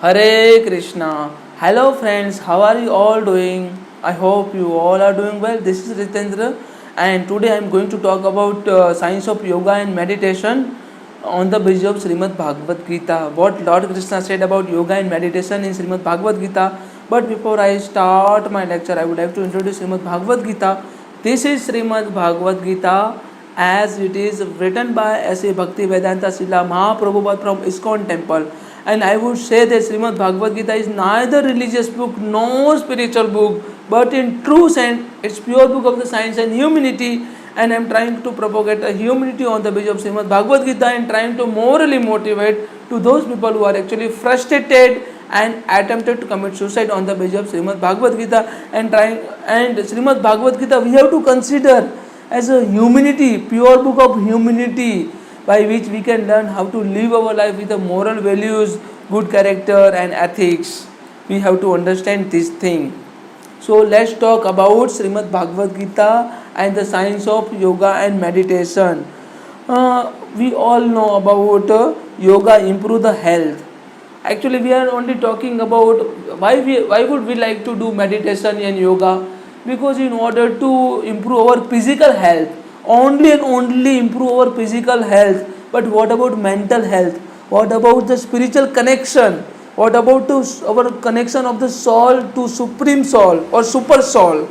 Hare Krishna. Hello friends, how are you all doing? I hope you all are doing well. This is Ritendra and today I am going to talk about science of yoga and meditation on the basis of Srimad Bhagavad Gita. What Lord Krishna said about yoga and meditation in Srimad Bhagavad Gita. But before I start my lecture, I would like to introduce Srimad Bhagavad Gita. This is Srimad Bhagavad Gita as it is written by S.A. Bhakti Vedanta Srila Mahaprabhupada from ISKCON temple. And I would say that Srimad Bhagavad Gita is neither religious book nor spiritual book, but in true sense, it's pure book of the science and humanity. And I'm trying to propagate a humanity on the basis of Srimad Bhagavad Gita and trying to morally motivate to those people who are actually frustrated and attempted to commit suicide on the basis of Srimad Bhagavad Gita and Srimad Bhagavad Gita we have to consider as a humanity, pure book of humanity, by which we can learn how to live our life with the moral values, good character and ethics. We have to understand this thing. So let's talk about Srimad Bhagavad Gita and the science of yoga and meditation. We all know about yoga improve the health. Actually, we are only talking about why would we like to do meditation and yoga? Because in order to improve our physical health, only and only improve our physical health. But what about mental health? What about the spiritual connection? What about our connection of the soul to supreme soul or super soul?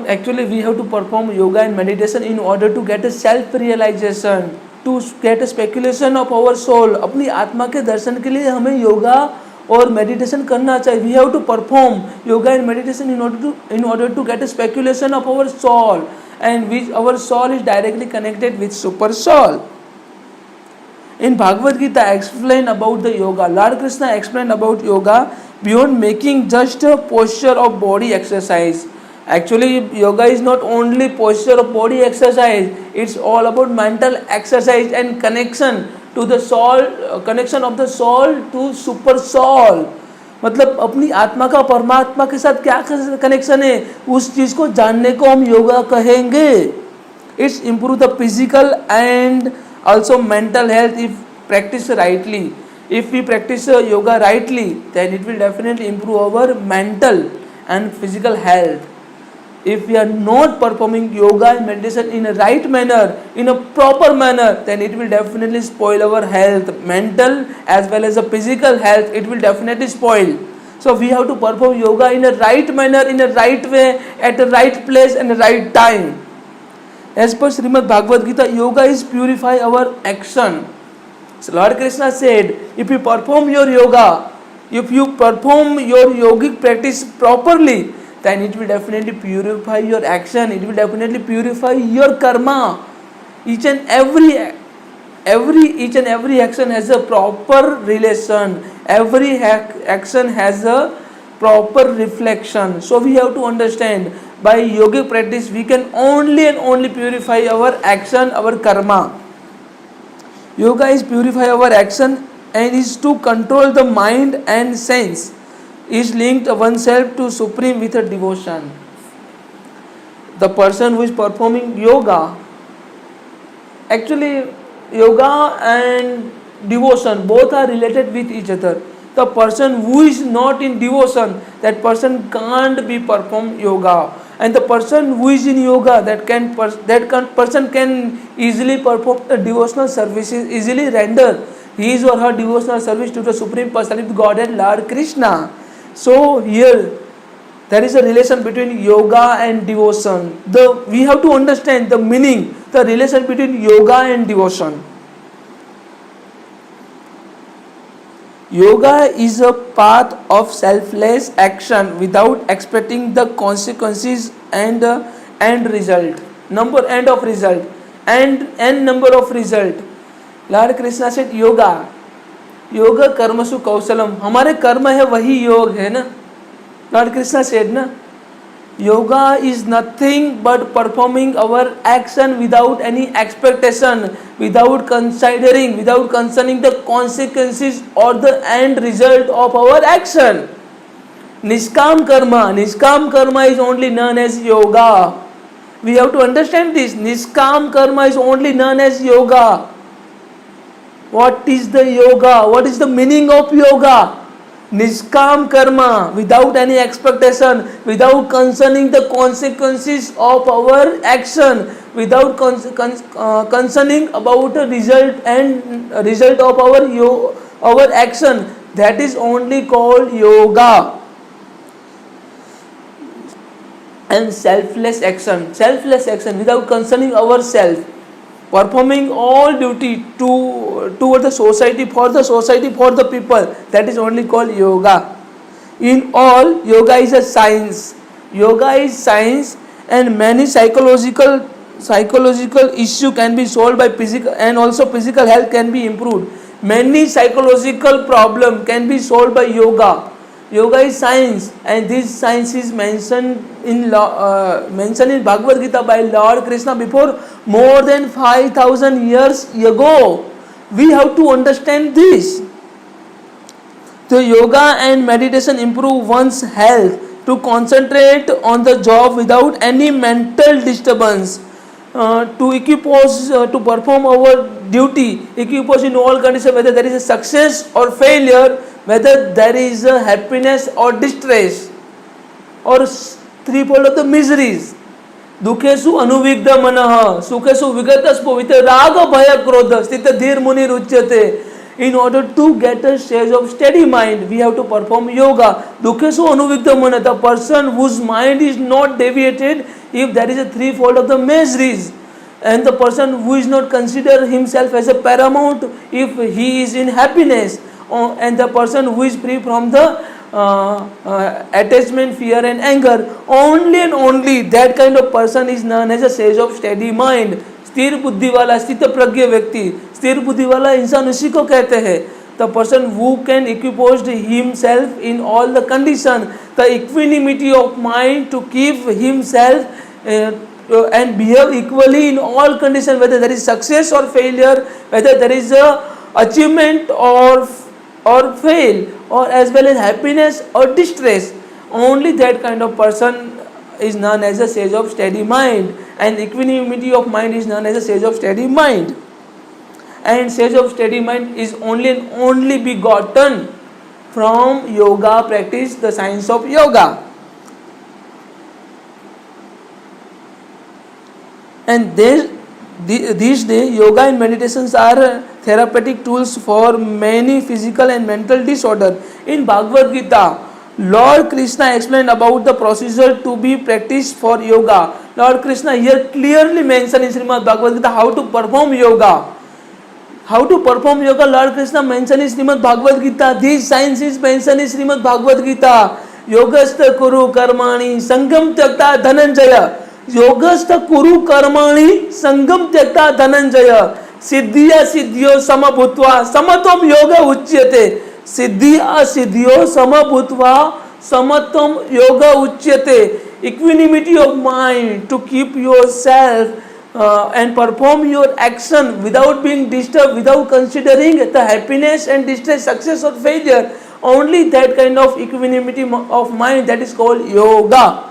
Actually, we have to perform yoga and meditation in order to get a self realization, to get a speculation of our soul. अपनी आत्मा के दर्शन के लिए हमें योगा और meditation करना चाहिए. We have to perform yoga and meditation in order to get a speculation of our soul, and which our soul is directly connected with super soul. In Bhagavad Gita explain about the yoga. Lord Krishna explained about yoga beyond making just a posture of body exercise. Actually, yoga is not only posture of body exercise, it's all about mental exercise and connection to the soul, connection of the soul to super soul. मतलब अपनी आत्मा का परमात्मा के साथ क्या connection है, उस चीज को जानने को हम योगा कहेंगे. It's improve the physical and also mental health if practice rightly. If we practice yoga rightly, then it will definitely improve our mental and physical health. If we are not performing yoga and meditation in a right manner, in a proper manner, then it will definitely spoil our health, mental as well as the physical health. It will definitely spoil. So we have to perform yoga in a right manner, in a right way, at the right place and the right time. As per Srimad Bhagavad Gita, yoga is purify our action. So Lord Krishna said, if you perform your yoga, if you perform your yogic practice properly, then it will definitely purify your action. It will definitely purify your karma. Each and every action has a proper relation. Every action has a proper reflection. So we have to understand, by yogic practice we can only and only purify our action, our karma. Yoga is purify our action and is to control the mind and sense. Is linked oneself to supreme with a devotion. The person who is performing yoga, actually yoga and devotion both are related with each other. The person who is not in devotion, that person can't be perform yoga, and the person who is in yoga, person can easily perform the devotional services, easily render his or her devotional service to the supreme personality of Godhead, Lord Krishna. So here there is a relation between yoga and devotion. We have to understand the meaning, the relation between yoga and devotion. Yoga is a path of selfless action without expecting the consequences and end result. End of result. And number of result. Lord Krishna said yoga. योग कर्मसु कौशलम. हमारे कर्म है वही योग है ना. Lord Krishna said ना, yoga is nothing but performing our action without any expectation, without considering, without concerning the consequences और the end result of our action. Nishkam karma is only known as yoga. We have to understand this. Nishkam karma is only known as yoga. What is the yoga? What is the meaning of yoga? Niskam karma, without any expectation, without concerning the consequences of our action, without concerning about the result and result of our action. That is only called yoga. And selfless action without concerning ourselves, performing all duty toward the society, for the people. That is only called yoga. In all, yoga is a science. And many psychological issue can be solved by physical, and also physical health can be improved. Many psychological problem can be solved by yoga. Yoga is science, and this science is mentioned in Bhagavad Gita by Lord Krishna before more than 5,000 years ago. We have to understand this. So yoga and meditation improve one's health to concentrate on the job without any mental disturbance, to equip us to perform our duty, equip us in all conditions, whether there is a success or failure, whether there is a happiness or distress, or threefold of the miseries. दुखेषु अनुविग्ध मनः, सुखेषु विगतस्पो वितराग भय क्रोध स्थित धीर मुनि रुच्यते. In order to get a stage of steady mind, we have to perform yoga. Dukheshu anuvigdha mana, the person whose mind is not deviated, if there is a threefold of the miseries, and the person who is not consider himself as a paramount, if he is in happiness, and the person who is free from the attachment, fear and anger, only and only that kind of person is known as a sage of steady mind. स्थिर बुद्धि वाला, स्थित प्रज्ञ व्यक्ति, स्थिर बुद्धि वाला इंसान उसी को कहते हैं. The person who can equipose himself in all the condition, the equanimity of mind to keep himself and behave equally in all conditions, whether there is success or failure, whether there is a achievement or fail, or as well as happiness or distress. Only that kind of person is known as a sage of steady mind, and equanimity of mind is known as a sage of steady mind. And sage of steady mind is only and only begotten from yoga practice, the science of yoga. And these days, yoga and meditations are therapeutic tools for many physical and mental disorder. In Bhagavad Gita, Lord Krishna explained about the procedure to be practiced for yoga. Lord Krishna here clearly mentioned in Srimad Bhagavad Gita how to perform yoga. How to perform yoga, Lord Krishna mentioned in Srimad Bhagavad Gita. This science is mentioned in Srimad Bhagavad Gita. Yogastha kuru karmani sangam tyakta dhananjaya. Yogastha kuru karmani sangam tyakta dhananjaya. Siddhiya siddhyo samabhutva samatam yoga uchyate. सिद्धि असिद्धियों समभूत्वा समत्वम योगा उच्यते. Equanimity of mind to keep yourself and perform your action without being disturbed, without considering the happiness and distress, success or failure. Only that kind of equanimity of mind, that is called yoga.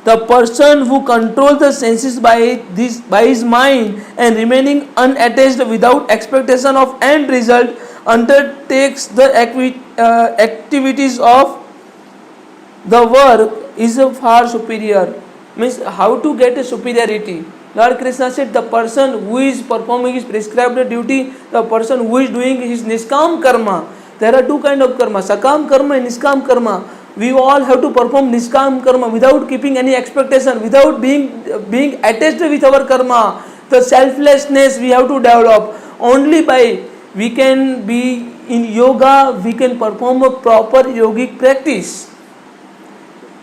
The person who controls the senses by his mind and remaining unattached without expectation of end result undertakes the activities of the work is far superior. Means how to get a superiority. Lord Krishna said the person who is performing his prescribed duty, the person who is doing his niskam karma. There are two kinds of karma, sakam karma and niskam karma. We all have to perform niskam karma without keeping any expectation, without being attached with our karma. The selflessness we have to develop. Only by we can be in yoga, we can perform a proper yogic practice,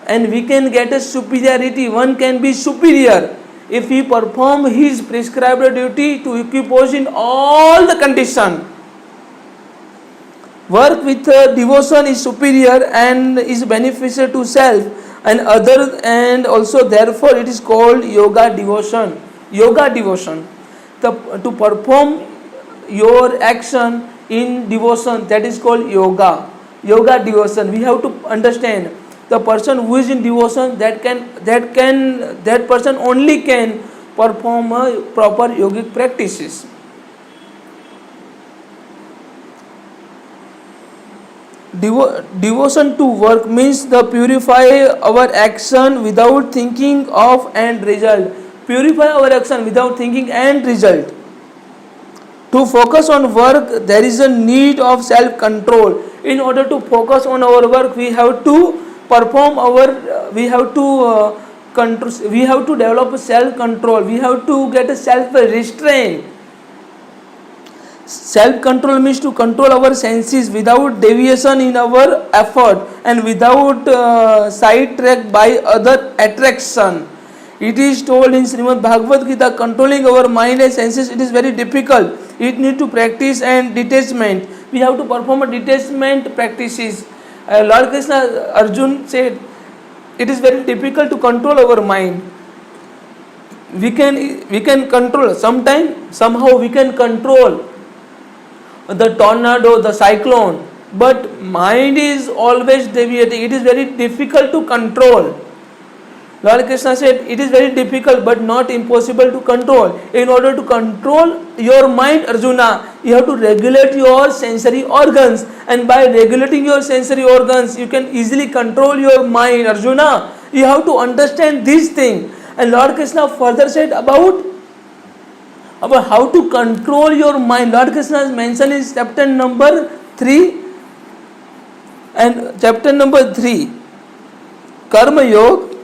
and we can get a superiority. One can be superior if he perform his prescribed duty to equipose in all the condition. Work with devotion is superior and is beneficial to self and other, and also therefore it is called yoga devotion. Yoga devotion. To perform your action in devotion, that is called yoga. Yoga devotion. We have to understand the person who is in devotion, that person only can perform proper yogic practices. Devotion to work means the purify our action without thinking of end result. Purify our action without thinking end result. To focus on work, there is a need of self-control. In order to focus on our work, we have to perform our. We have to control. We have to develop self-control. We have to get a self-restraint. Self-control means to control our senses without deviation in our effort and without sidetracked by other attraction. It is told in Srimad Bhagavad Gita, controlling our mind and senses, it is very difficult. It need to practice and detachment. We have to perform a detachment practices. Lord Krishna, Arjun said, it is very difficult to control our mind. We can control. Somehow we can control the tornado, the cyclone, but mind is always deviating. It is very difficult to control. Lord Krishna said it is very difficult but not impossible to control. In order to control your mind, Arjuna, you have to regulate your sensory organs, and by regulating your sensory organs you can easily control your mind, Arjuna. You have to understand this thing. And Lord Krishna further said about how to control your mind. Lord Krishna has mentioned in chapter number 3 and chapter number 3 Karma Yoga.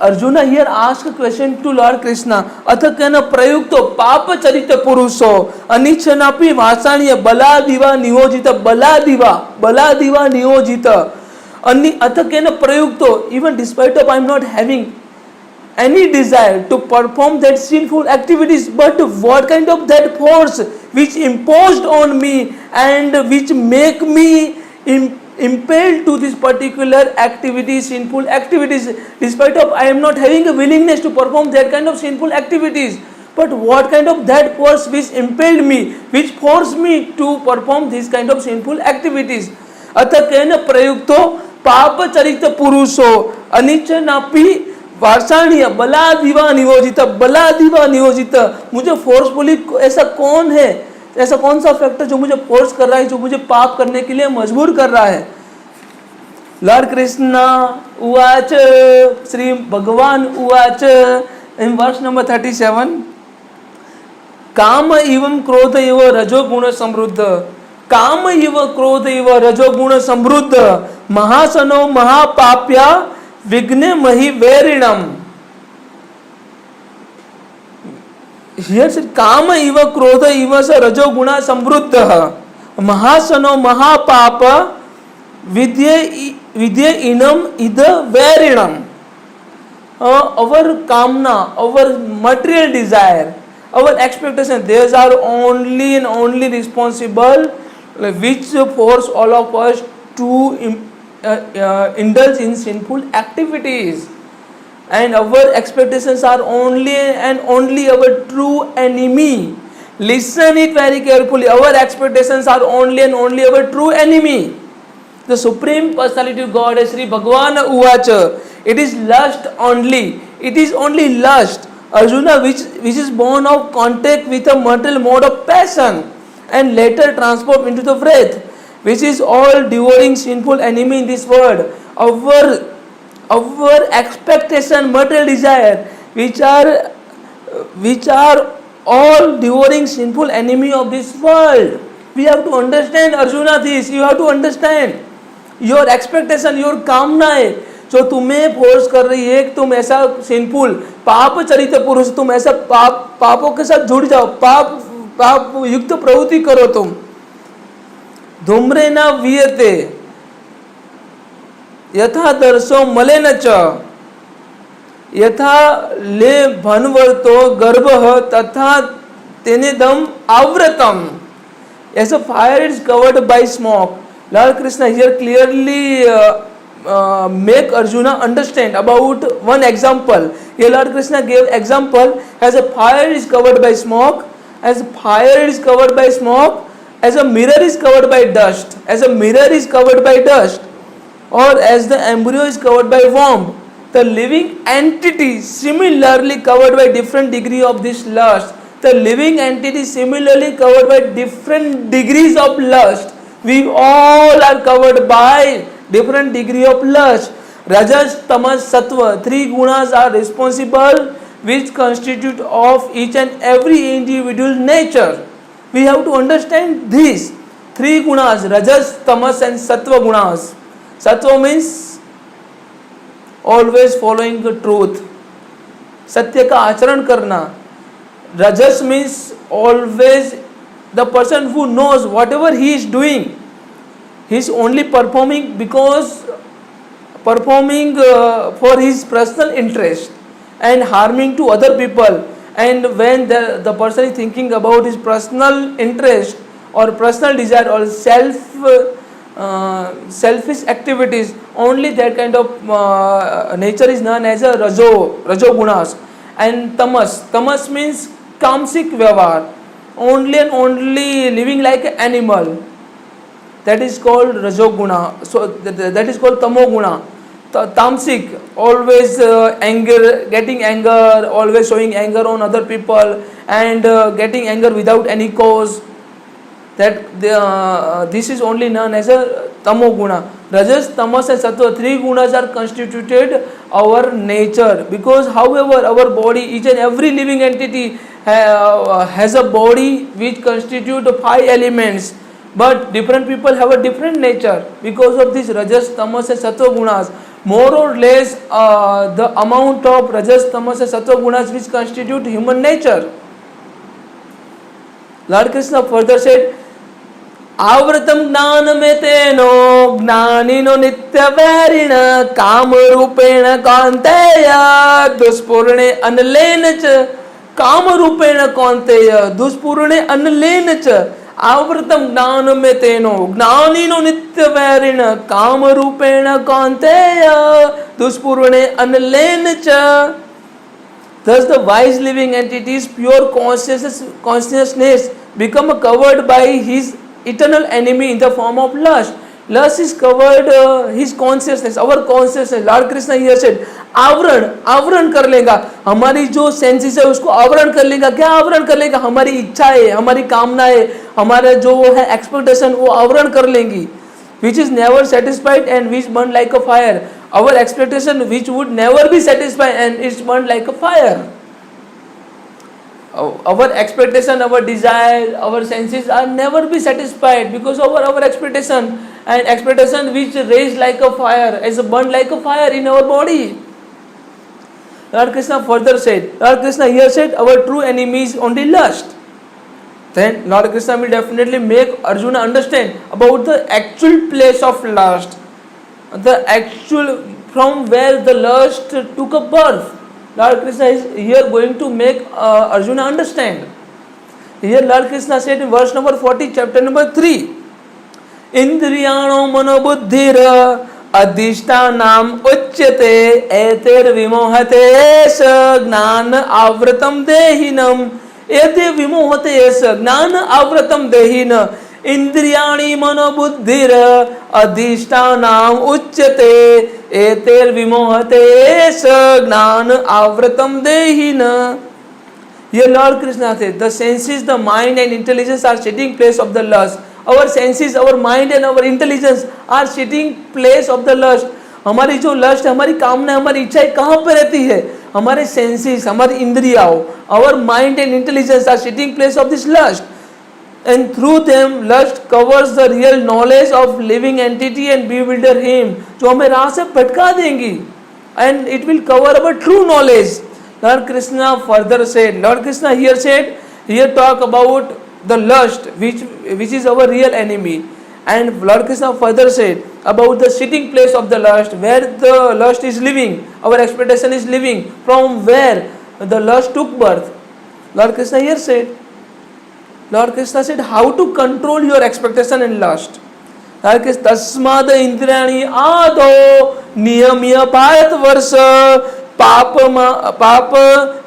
Arjuna here asked a question to Lord Krishna. Atha kena prayukto papa charita puruso anichanapi vasaniya baladiva niyojita atha kena prayukto, even despite of I am not having any desire to perform that sinful activities, but what kind of that force which imposed on me and which make me impelled to this particular activity, sinful activities, despite of I am not having a willingness to perform that kind of sinful activities, but what kind of that force which impelled me, which forced me to perform this kind of sinful activities. Atha kena prayukto papa charita puruso anicha napi वार्षाणीय बलादिवा नियोजित. मुझे forcefully ऐसा कौन है, ऐसा कौन सा factor जो मुझे फोर्स कर रहा है, जो मुझे पाप करने के लिए मजबूर कर रहा है. लॉर्ड कृष्णा उवाच, श्री भगवान उवाच इन वर्स नंबर 37, काम एवं क्रोध एव रजोगुण समृद्ध, काम एव क्रोध एव रजोगुण समृद्ध, महासनो महापाप्या विघ्ने मही वेरिणम. Here said काम इव क्रोध इव स रजोगुण समृद्ध, महासनो महापाप विद्ये इनम इद वेरिणम. Our kamna, our material desire, our expectation, these are only and only responsible which force all of us to indulge in sinful activities, and our expectations are only and only our true enemy. Listen it very carefully. Our expectations are only and only our true enemy. The Supreme Personality of God, Sri Bhagavan Uvacha, it is lust only. It is only lust, Arjuna, which is born of contact with a material mode of passion and later transformed into the breath, which is all devouring sinful enemy in this world. Our expectation, material desire, which are all devouring sinful enemy of this world. We have to understand, Arjuna, this. You have to understand. Your expectation, your कामनाएं जो तुम्हें force कर रही है कि तुम ऐसा simple पाप चरित पुरुष, तुम ऐसा पापों के साथ जुड़ जाओ, पाप युक्त प्रवृत्ति करो. तुम धूम्रे न वियते यथा दर्शो मले न च, यथा ले भनवर्तो गर्भः तथा तेने दम आवृतम. As a fire is covered by smoke. Lord Krishna here clearly make Arjuna understand about one example. Here Lord Krishna gave example as a fire is covered by smoke, as fire is covered by smoke, as a mirror is covered by dust, as a mirror is covered by dust, or as the embryo is covered by worm. The living entity similarly covered by different degree of this lust. The living entity similarly covered by different degrees of lust. We all are covered by different degree of lust. Rajas, Tamas, Sattva, three gunas are responsible which constitute of each and every individual nature. We have to understand these three gunas, Rajas, Tamas and Sattva gunas. Sattva means always following the truth, सत्य का आचरण करना. Rajas means always the person who knows whatever he is doing, he is only performing for his personal interest and harming to other people. And when the person is thinking about his personal interest or personal desire or selfish activities, only that kind of nature is known as a rajo gunas. And tamas means kamsik vyavahar, only and only living like an animal, that is called rajo guna. So that is called tamo guna. Tamsik, always getting anger, always showing anger on other people and getting anger without any cause, that this is only known as a tamo guna. Rajas, tamas and sattva, three gunas are constituted our nature, because however our body, each and every living entity has a body which constitute 5 elements, but different people have a different nature because of this rajas, tamas and sattva gunas. More or less the amount of rajas, tamas and sattva gunas which constitute human nature. Lord Krishna further said, आवृतम ज्ञान में तेनो ज्ञानिनो नित्य वैरिण काम रूपेण कांतेय दुष्पूर्णे अनलेन च. काम रूपेण कांतेय दुष्पूर्णे अनलेन च. आवृतम ज्ञान में तेनो ज्ञानिनो नित्य वैरिण काम रूपेण कांतेय दुष्पूर्णे अनलेन च. Thus the wise living entity's pure consciousness become covered by his eternal enemy in the form of lust. Lust is covered his consciousness, our consciousness. Lord Krishna here said, आवरण कर लेगा, हमारी जो सेंसेस है उसको आवरण कर लेगा. क्या आवरण कर लेगा? हमारी इच्छाएं, हमारी कामनाएं, हमारा जो है एक्सपेक्टेशन, वो आवरण कर लेंगी. Which is never satisfied and which burn like a fire. Our expectation which would never be satisfied and it's burned like a fire. Our expectation, our desire, our senses are never be satisfied because of our expectation, and expectation which raised like a fire is burned like a fire in our body. Lord Krishna further said, Lord Krishna here said, our true enemy is only lust. Then Lord Krishna will definitely make Arjuna understand about the actual place of lust, the actual from where the lust took a birth. Lord Krishna is here going to make Arjuna understand. Here Lord Krishna said in verse number 40, chapter number 3, Indriyano manobuddhira adhishtanam uchyate eter vimohate sa jnana avratam dehinam. Ete vimohate sa jnana avratam dehina. Indriyani manobuddhira adhishtanam uchyate eter vimohate sa jnana avratam dehina. Here Lord Krishna said, the senses, the mind and intelligence are sitting place of the lust. Our senses, our mind and our intelligence are sitting place of the lust. हमारी जो lust, हमारी कामना, हमारी इच्छाएं कहाँ पे रहती है? हमारे सेंसेस, हमारी इंद्रियाओं, our mind and intelligence are sitting place of this lust. And through them lust covers the real knowledge of living entity and bewilder him. जो हमें राह से भटका देंगी. And it will cover our true knowledge. Lord Krishna further said, Lord Krishna here talk about the lust which is our real enemy. And Lord Krishna further said about the sitting place of the lust, where the lust is living, our expectation is living, from where the lust took birth. Lord Krishna here said, how to control your expectation and lust. Lord Krishna, tasmad indrani ado niyamya payat varsa पाप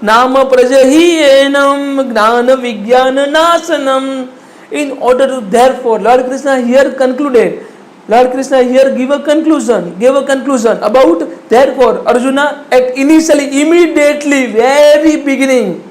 नाम प्रजहीयनम ज्ञान विज्ञान नाशनम. In order to, therefore, Lord Krishna here concluded, Lord Krishna here gave a conclusion about, therefore Arjuna at initially, immediately, very beginning,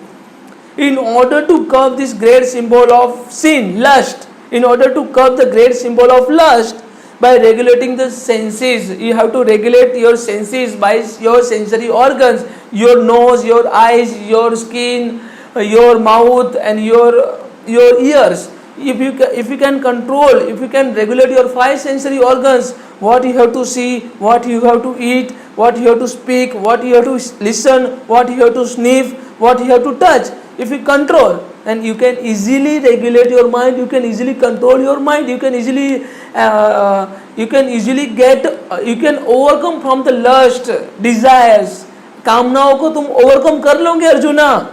in order to curb this great symbol of sin, lust, in order to curb the great symbol of lust, by regulating the senses. You have to regulate your senses by your sensory organs, your nose, your eyes, your skin, your mouth, and your ears. If you can control, if you can regulate your five sensory organs, what you have to see, what you have to eat, what you have to speak, what you have to listen, what you have to sniff, what you have to touch, if you control, and you can easily regulate your mind, you can easily control your mind, you can easily get, you can overcome from the lust, desires, कामनाओं को तुम overcome कर लोगे arjuna.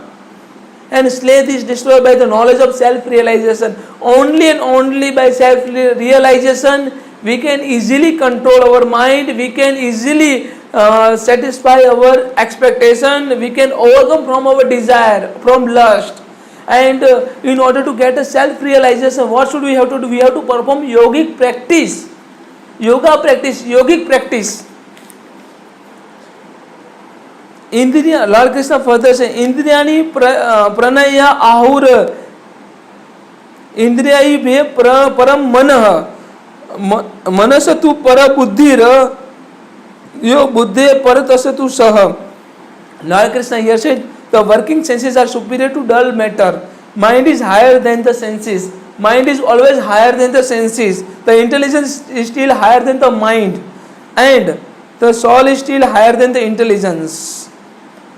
And sloth is destroyed by the knowledge of self-realization. Only and only by self-realization we can easily control our mind, we can easily satisfy our expectation, we can overcome from our desire, from lust. And in order to get a self-realization, what should we have to do? We have to perform yogic practice, yoga practice, yogic practice. इंद्रिया, Lord Krishna further से इंद्रियाणी प्रणय आहुर इंद्रियाई भे परम मनस तु पर बुद्धिर यो बुद्धे पर तस तु सह. Lord Krishna here said the working senses are superior to dull matter. Mind is higher than the senses. Mind is always higher than the senses. The intelligence is still higher than the mind, and the soul is still higher than the intelligence.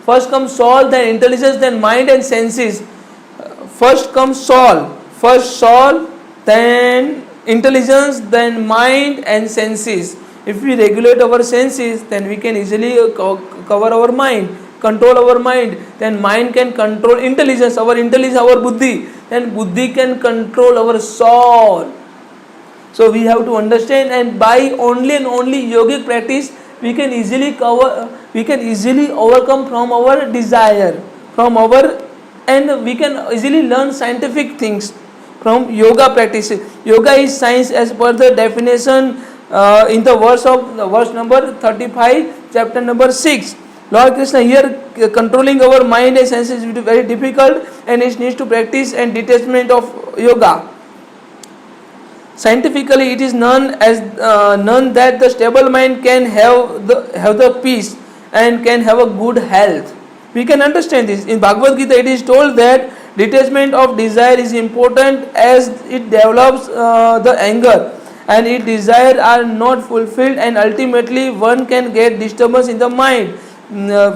First comes soul, then intelligence, then mind and senses. First comes soul, then intelligence, then mind and senses. If we regulate our senses, then we can easily cover our mind, control our mind. Then mind can control intelligence, our buddhi. Then buddhi can control our soul. So we have to understand, and by only and only yogic practice, we can easily overcome from our desire, and we can easily learn scientific things from yoga practices. Yoga is science as per the definition in the verse number 35, chapter number 6. Lord Krishna here controlling our mind and senses is very difficult, and it needs to practice and detachment of yoga. Scientifically, it is known that the stable mind can have the peace and can have a good health. We can understand this. In Bhagavad Gita, it is told that detachment of desire is important as it develops the anger, and its desires are not fulfilled, and ultimately one can get disturbance in the mind,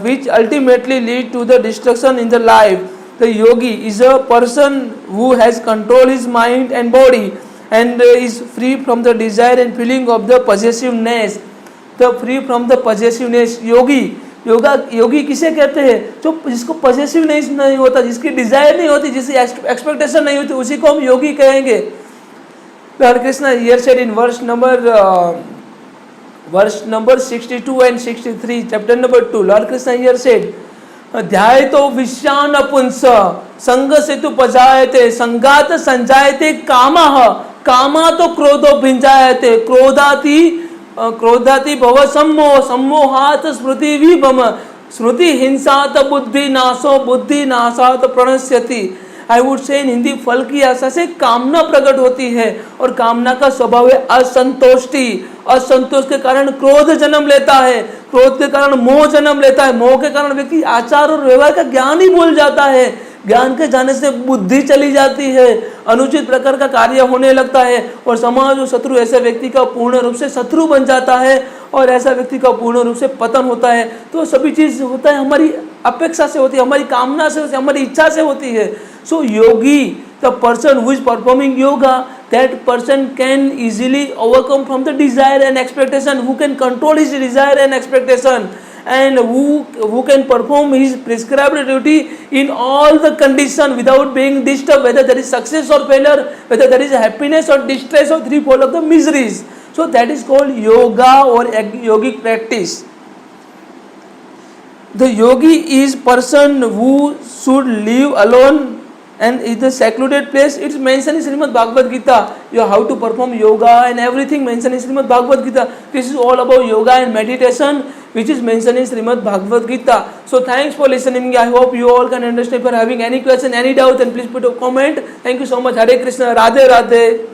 which ultimately lead to the destruction in the life. The yogi is a person who has control his mind and body, and is free from the desire and feeling of the possessiveness. Free from the possessiveness. योगी किसे कहते हैं? जो जिसको possessiveness नहीं होता, जिसकी desire नहीं होती, जिसकी expectation नहीं होती, उसी को हम योगी कहेंगे. Lord Krishna here said in verse number 62 and 63, chapter number 2. Lord Krishna here said, ध्यायतो विश्यान पुंस संग से तु पजायते संगात संजायते कामः कामा तो क्रोधो भिंजायते क्रोधाति भव सम्मोहात स्मृति विभम स्मृति हिंसात बुद्धि नाशात प्रणश्यति. आई वुड से इन हिंदी, फल की आशा से कामना प्रकट होती है, और कामना का स्वभाव है असंतोष्टि. असंतोष के कारण क्रोध जन्म लेता है, क्रोध के कारण मोह जन्म लेता है, मोह के कारण व्यक्ति आचार और व्यवहार का ज्ञान ही भूल जाता है. ज्ञान के जाने से बुद्धि चली जाती है, अनुचित प्रकार का कार्य होने लगता है, और समाज और शत्रु ऐसे व्यक्ति का पूर्ण रूप से शत्रु बन जाता है, और ऐसा व्यक्ति का पूर्ण रूप से पतन होता है. तो सभी चीज होता है हमारी अपेक्षा से होती है, हमारी कामना से होती है, हमारी इच्छा से होती है. So yogi, the person who is performing yoga, that person can easily overcome from the desire and expectation, who can control his desire and expectation, and who can perform his prescribed duty in all the condition without being disturbed, whether there is success or failure, whether there is happiness or distress, or threefold of the miseries. So that is called yoga or yogic practice. The yogi is person who should live alone and in the secluded place. It's mentioned in Srimad Bhagavad Gita, how to perform yoga and everything mentioned in Srimad Bhagavad Gita. This is all about yoga and meditation. which is mentioned in Srimad Bhagavad Gita. So thanks for listening. I hope you all can understand. If you are having any question, any doubt, then please put a comment. Thank you so much. Hare Krishna. Radhe Radhe.